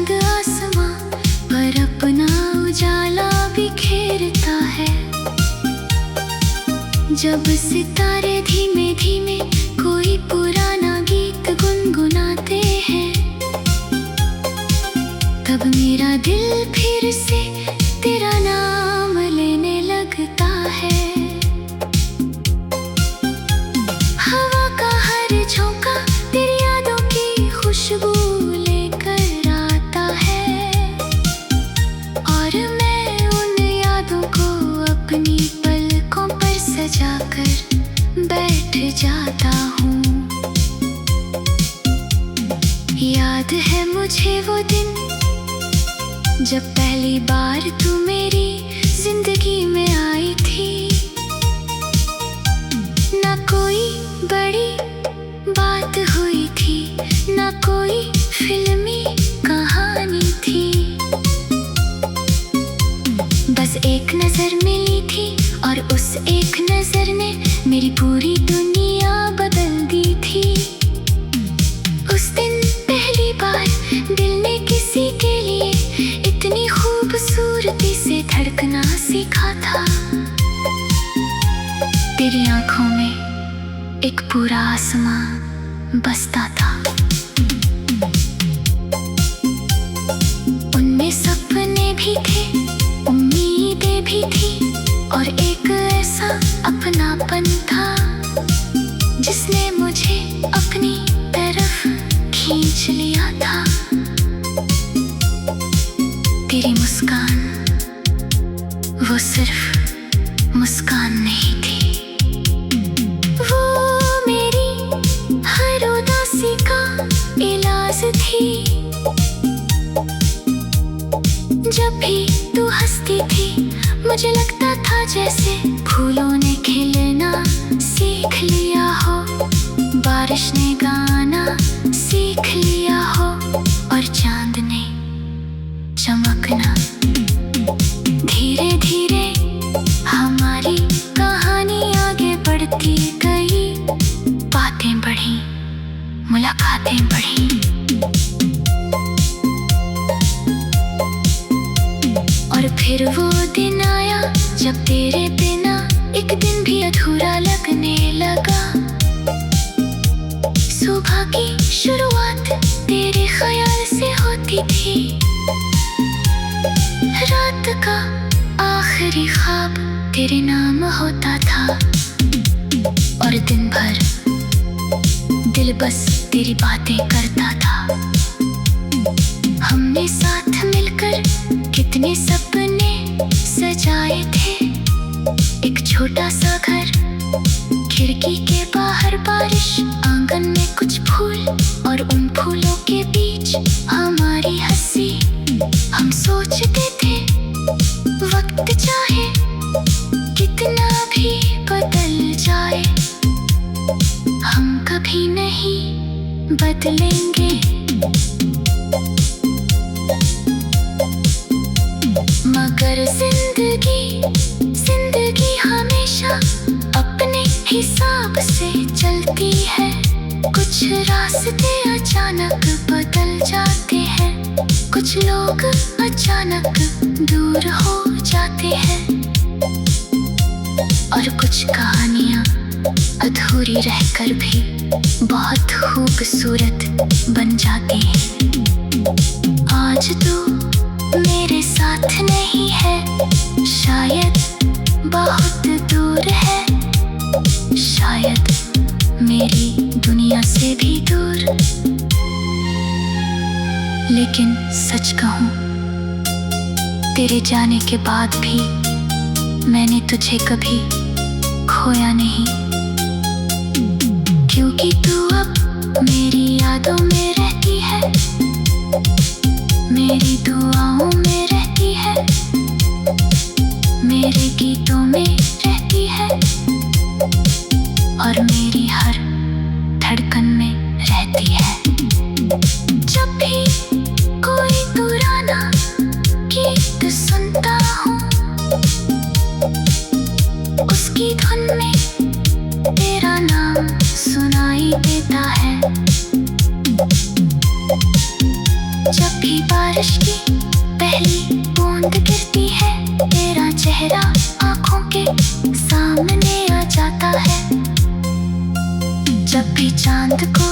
चांद आसमां पर अपना उजाला बिखेरता है। जब सितारे धीमे धीमे कोई पुराना गीत गुनगुनाते हैं, तब मेरा दिल फिर से तेरा नाम लेने लगता है। हवा का हर झोंका तेरी यादों की खुशबू लेकर आता है, और मैं उन यादों को अपनी पलकों पर सजाकर बैठ जाता हूँ। याद है मुझे वो दिन जब पहली बार तू मेरी जिंदगी में आई थी। ना कोई बड़ी बात हुई थी, ना कोई फिल्मी कहानी थी। बस एक नजर मिली थी और उस एक नजर ने मेरी पूरी दुनिया बदल दी थी। उस दिन पहली बार दिल ने किसी के लिए इतनी खूबसूरती से धड़कना सीखा था। तेरी आंखों में एक पूरा आसमां बसता था। उनमें सपने भी थे, उम्मीदें भी थी, और एक ऐसा अपनापन था जिसने मुझे अपनी तरफ खींच लिया था। तेरी मुस्कान वो सिर्फ मुस्कान नहीं थी, वो मेरी हर उदासी का इलाज थी। जब भी तू हंसती थी मुझे लगता था जैसे फूलों ने खिलना सीख लिया हो, बारिश ने गाना सीख लिया हो, और चांद ने चमकना। धीरे धीरे हमारी कहानी आगे बढ़ती गई, बातें बढ़ी, मुलाकातें बढ़ी। और फिर वो दिन आया जब तेरे बिना एक दिन भी अधूरा लगने लगा। सुबह की शुरुआत तेरे ख्याल से होती थी, रात का आखिरी ख्वाब तेरे नाम होता था, और दिन भर दिल बस तेरी बातें करता था। हमने साथ मिलकर कितने सपने सजाए थे, एक छोटा सा घर, खिड़की के बाहर बारिश, आंगन में कुछ फूल, और उन फूलों के बीच हमारी हंसी। हम सोचते थे वक्त चाहे कितना भी बदल जाए, हम कभी नहीं बदलेंगे। मगर जिंदगी हमेशा अपने हिसाब से चलती है। कुछ रास्ते अचानक बदल जाते हैं, कुछ लोग अचानक दूर हो जाते हैं, और कुछ कहानियाँ अधूरी रहकर भी बहुत खूबसूरत बन जाती हैं। आज तो मेरे साथ नहीं है, शायद बहुत दूर है, शायद मेरी दुनिया से भी दूर। लेकिन सच कहूं, तेरे जाने के बाद भी मैंने तुझे कभी खोया नहीं, क्योंकि तू अब मेरी यादों में रहती है, मेरी दुआओं में रहती है, मेरे गीतों में रहती है, और मेरी हर धड़कन में रहती है। जब भी कोई पुराना गीत सुनता हूँ, उसकी धुन में तेरा नाम सुनाई देता है। मेरी बारिश की पहली बूंद गिरती है, तेरा चेहरा आंखों के सामने आ जाता है। जब भी चांद को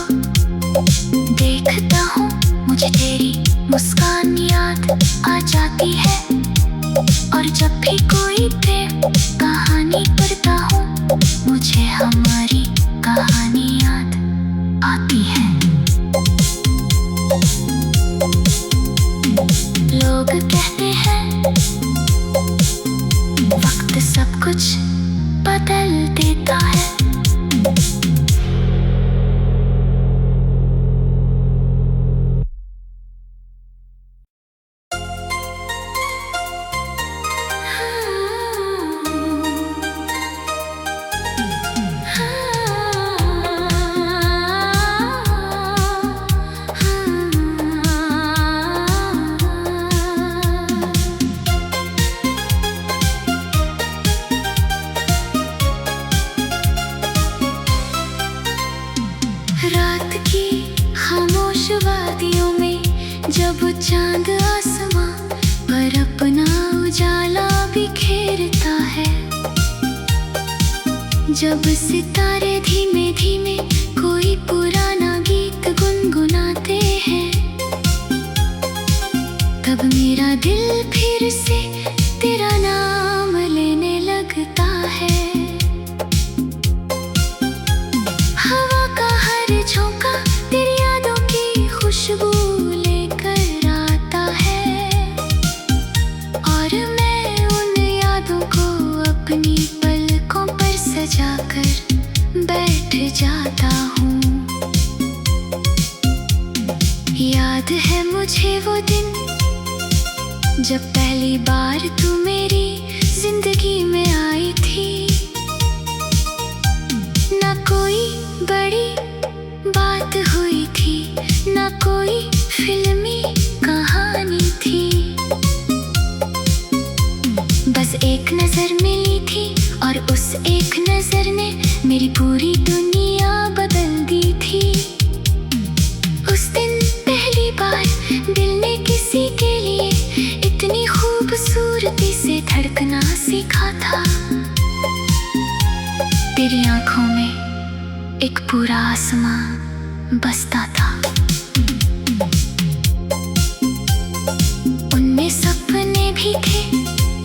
देखता हूँ मुझे तेरी मुस्कान याद आ जाती है, और जब भी कोई प्रेम कहानी पढ़ता हूँ मुझे हमारी कहानी याद आती है। लोग कहते हैं वक्त सब कुछ बदल देता है, रात की खामोश वादियों में जब चांद आसमां पर अपना उजाला बिखेरता है, जब सितारे धीमे धीमे कोई पुराना गीत गुनगुनाते हैं, तब मेरा दिल फिर से तेरा नाम लेने लगता है। झोंका तेरी यादों की खुशबू लेकर आता है, और मैं उन यादों को अपनी पलकों पर सजाकर बैठ जाता हूँ। याद है मुझे वो दिन जब पहली बार तू मेरी जिंदगी में आई थी, ना कोई बड़ी बात हुई थी, ना कोई फिल्मी कहानी थी, बस एक नजर मिली थी और उस एक नजर ने मेरी पूरी दुनिया बदल दी थी। उस दिन पहली बार दिल ने किसी के लिए इतनी खूबसूरती से धड़कना सीखा था। तेरी आंखों में एक पूरा आसमां बसता था, उनमें सपने भी थे,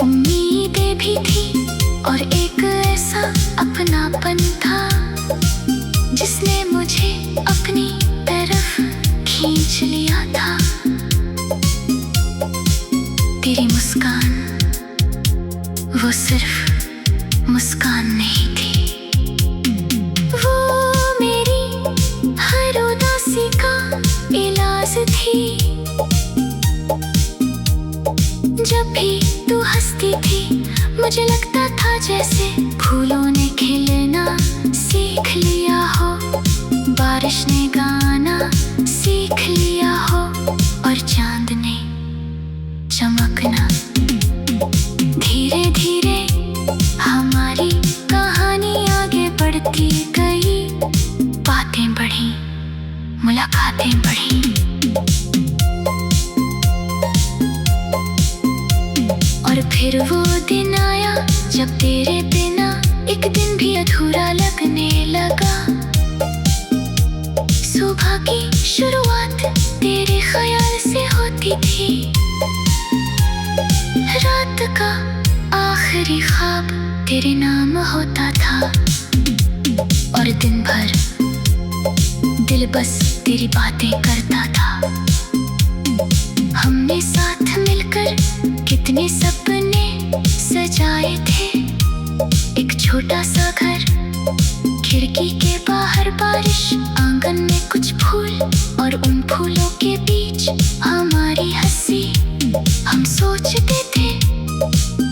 उम्मीदें भी थी, और एक ऐसा अपनापन था जिसने मुझे अपनी तरफ खींच लिया था। तेरी मुस्कान वो सिर्फ मुस्कान नहीं थी, इलाज थी। जब भी तू हंसती थी मुझे लगता था जैसे फूलों ने खिलना सीख लिया हो, बारिश ने गाना सीख लिया हो, और चांद ने चमकना। धीरे धीरे हमारी कहानी आगे बढ़ती गई, बातें बढ़ी, मुलाकातें बढ़ी, और फिर वो दिन आया जब तेरे बिना एक दिन भी अधूरा लगने लगा। सुबह की शुरुआत तेरे ख्याल से होती थी, रात का आखिरी ख्वाब तेरे नाम होता था, और दिन भर दिल बस तेरी बातें करता था। हमने साथ मिलकर कितने सपने सजाए थे, एक छोटा सा घर, खिड़की के बाहर बारिश, आंगन में कुछ फूल, और उन फूलों के बीच हमारी हंसी। हम सोचते थे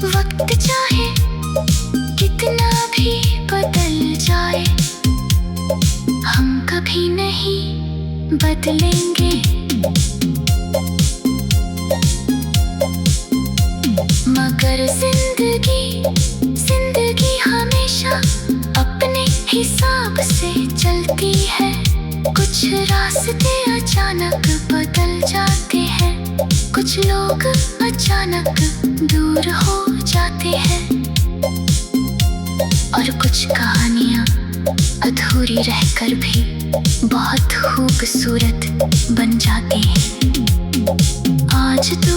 वक्त चाहे कितना भी बदल जाए, हम कभी नहीं बदलेंगे। मगर जिंदगी हमेशा अपने हिसाब से चलती है, कुछ रास्ते अचानक बदल जाते हैं। कुछ लोग अचानक दूर हो जाते हैं और कुछ कहानियाँ अधूरी रहकर भी बहुत खूबसूरत बन जाती हैं। आज तो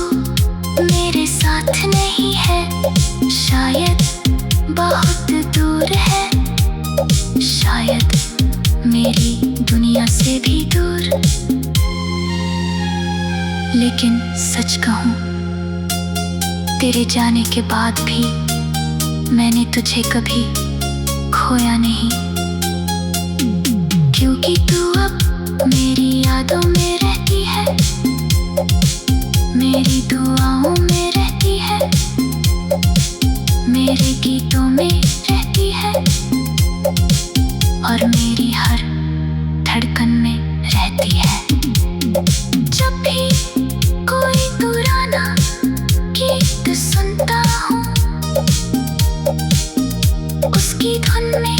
मेरे साथ नहीं है, शायद बहुत दूर है, शायद मेरी दुनिया से भी दूर। लेकिन सच कहूँ, तेरे जाने के बाद भी मैंने तुझे कभी खोया नहीं, क्योंकि तू अब मेरी यादों में रहती है, मेरी दुआओं में रहती है, मेरे गीतों में रहती है और मेरी हर धड़कन में रहती है। जब भी कोई पुराना गीत सुनता हूँ, उसकी धुन में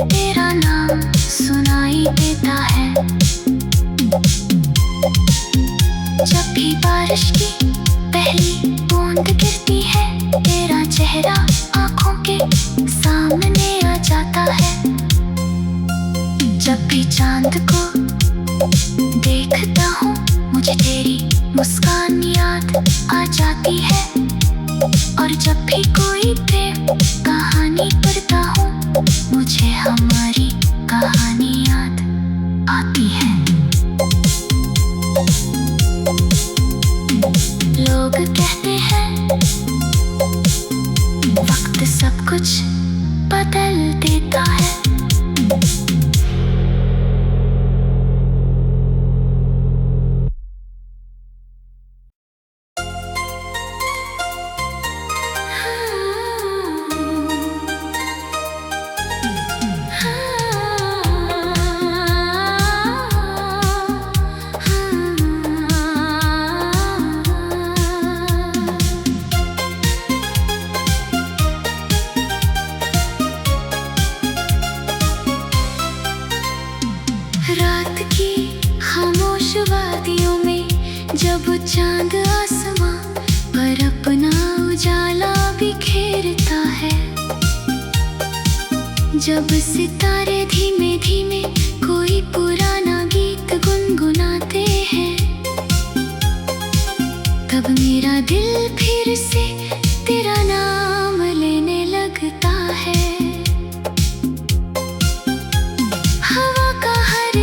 तेरा नाम सुनाई देता है। जब भी बारिश की पहली बूंद गिरती है, तेरा चेहरा आँखों के सामने आ जाता है। जब भी चांद को देखता हूँ, मुझे तेरी मुस्कान याद आ जाती है। और जब भी कोई प्रेम कहानी पढ़ता हूँ, मुझे हमारी कहानी याद आती है। लोग कहते हैं वक्त सब कुछ बदल देता है, रात की खामोश वादियों में जब चांद आसमां पर अपना उजाला बिखेरता है, जब सितारे धीमे धीमे कोई पुराना गीत गुनगुनाते हैं, तब मेरा दिल फिर से तेरा नाम लेने लगता है।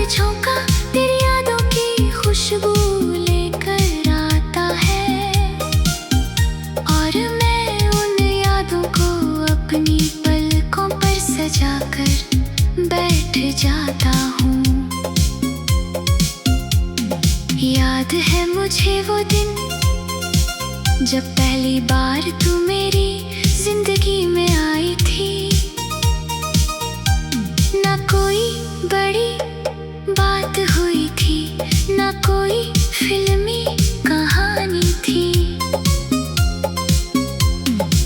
झोंका तेरी यादों की खुशबू लेकर आता है और मैं उन यादों को अपनी पलकों पर सजाकर बैठ जाता हूँ। याद है मुझे वो दिन जब पहली बार तू मेरी जिंदगी में आई थी। ना कोई बड़ी बात हुई थी, ना कोई फिल्मी कहानी थी,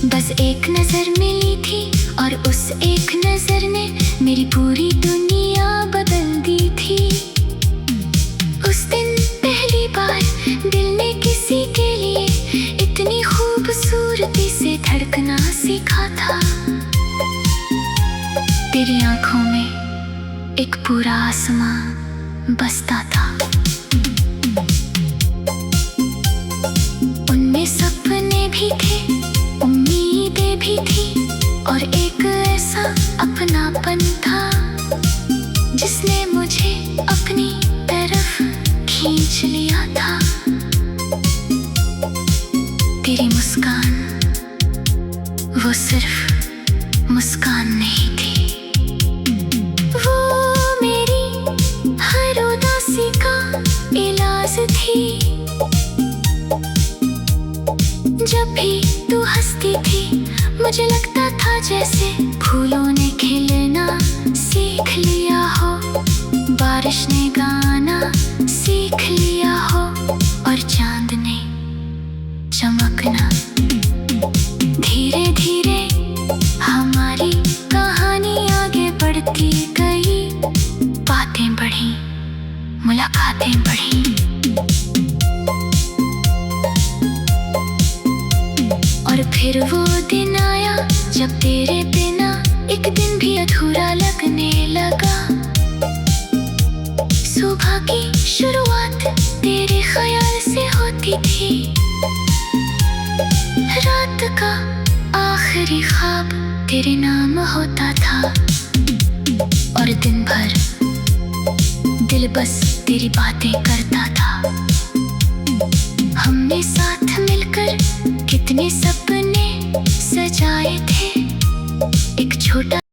बस एक नजर मिली थी और उस एक नजर ने मेरी पूरी दुनिया बदल दी थी। उस दिन पहली बार दिल ने किसी के लिए इतनी खूबसूरती से धड़कना सीखा था। तेरी आंखों में एक पूरा आसमां बसता था, उनमें सपने भी थे, उम्मीदें भी थी और एक ऐसा अपनापन था जिसने मुझे अपनी तरफ खींच लिया था। तेरी मुस्कान वो सिर्फ मुस्कान नहीं थी, इलाज थी। जब भी तू हंसती थी, मुझे लगता था जैसे फूलों ने खिलना सीख लिया हो, बारिश ने गाना सीख लिया हो और चांद ने चमकना। धीरे धीरे हमारी कहानी आगे बढ़ती गई, बातें बढ़ी, मुलाकातें बढ़ी। फिर वो दिन आया जब तेरे बिना एक दिन भी अधूरा लगने लगा। सुबह की शुरुआत तेरे ख्याल से होती थी, रात का आखिरी ख्वाब तेरे नाम होता था, और दिन भर दिल बस तेरी बातें करता था। हमने साथ मिलकर कितने सपने सजाए थे, एक छोटा